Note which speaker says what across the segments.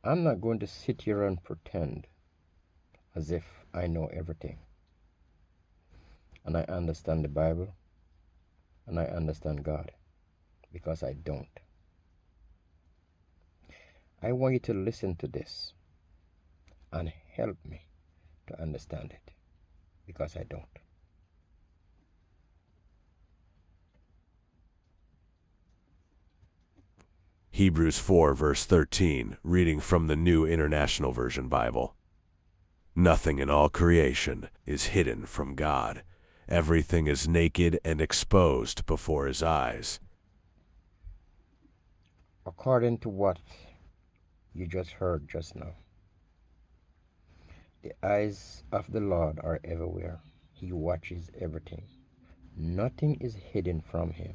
Speaker 1: I'm not going to sit here and pretend as if I know everything and I understand the Bible and I understand God, because I don't. I want you to listen to this and help me to understand it, because I don't.
Speaker 2: Hebrews 4, verse 13, reading from the New International Version Bible. Nothing in all creation is hidden from God. Everything is naked and exposed before his eyes.
Speaker 1: According to what you just heard just now, the eyes of the Lord are everywhere. He watches everything. Nothing is hidden from him.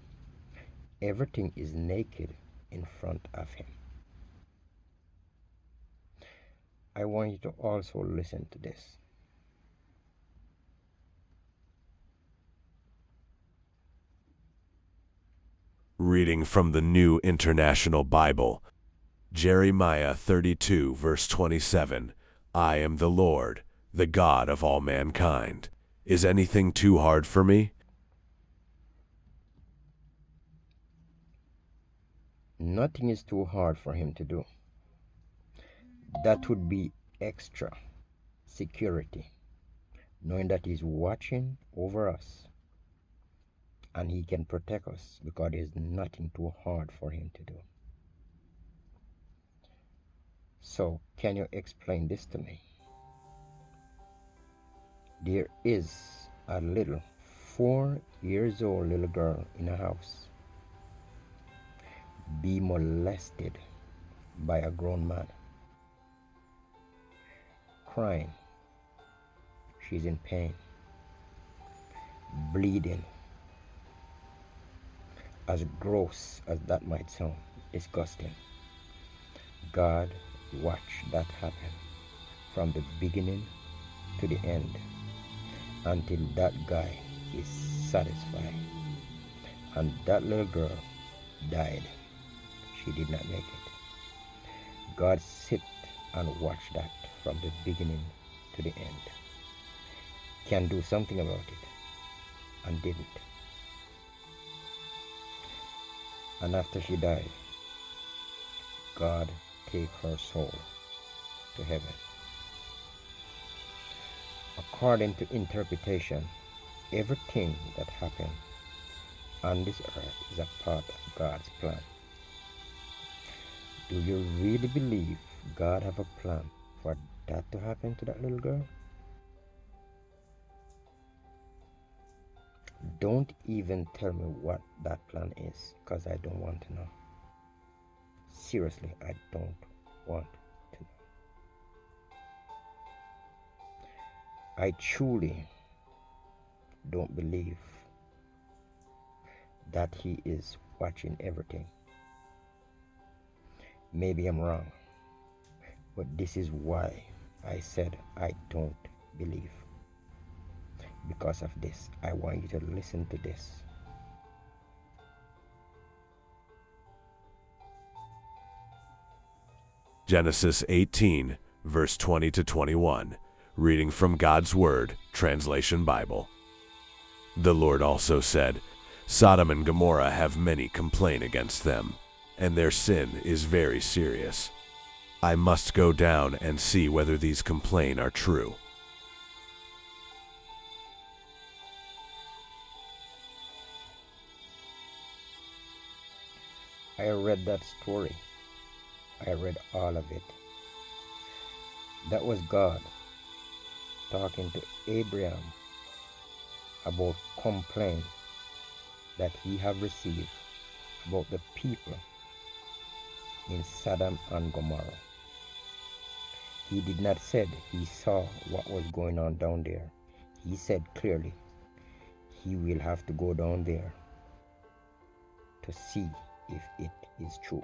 Speaker 1: Everything is naked in front of him. I want you to also listen to this.
Speaker 2: Reading from the New International Bible. Jeremiah 32, verse 27. I am the Lord, the God of all mankind. Is anything too hard for me?
Speaker 1: Nothing is too hard for him to do. That would be extra security, knowing that he's watching over us and he can protect us, because there's nothing too hard for him to do. So, can you explain this to me? There is a little 4 years old little girl in a house be molested by a grown man, crying. She's in pain, bleeding. As gross as that might sound, disgusting, God watched that happen from the beginning to the end until that guy is satisfied. And that little girl died. She did not make it. God sit and watch that from the beginning to the end. Can do something about it, and didn't. And after she died, God take her soul to heaven. According to interpretation, everything that happened on this earth is a part of God's plan. Do you really believe God have a plan for that to happen to that little girl? Don't even tell me what that plan is, because I don't want to know. Seriously, I don't want to know. I truly don't believe that he is watching everything. Maybe I'm wrong, but this is why I said I don't believe. Because of this, I want you to listen to this.
Speaker 2: Genesis 18, verse 20 to 21. Reading from God's Word, Translation Bible. The Lord also said, Sodom and Gomorrah have many complain against them, and their sin is very serious. I must go down and see whether these complain are true.
Speaker 1: I read that story. I read all of it. That was God talking to Abraham about complaints that he have received about the people in Sodom and Gomorrah. He did not say he saw what was going on down there. He said clearly he will have to go down there to see if it is true.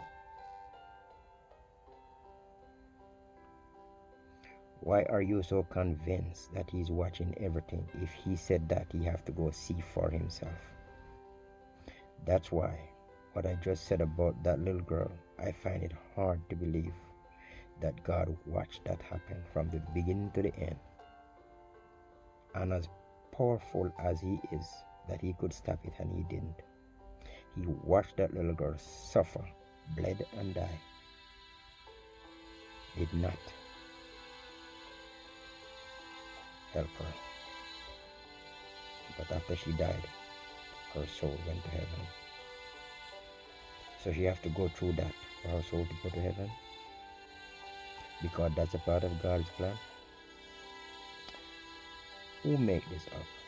Speaker 1: Why are you so convinced that he's watching everything if he said that he have to go see for himself? That's why what I just said about that little girl, I find it hard to believe that God watched that happen from the beginning to the end. And as powerful as he is, that he could stop it and he didn't. He watched that little girl suffer, bled and die. Did not help her. But after she died, her soul went to heaven. So she has to go through that for her soul to go to heaven, because that's a part of God's plan. Who made this up?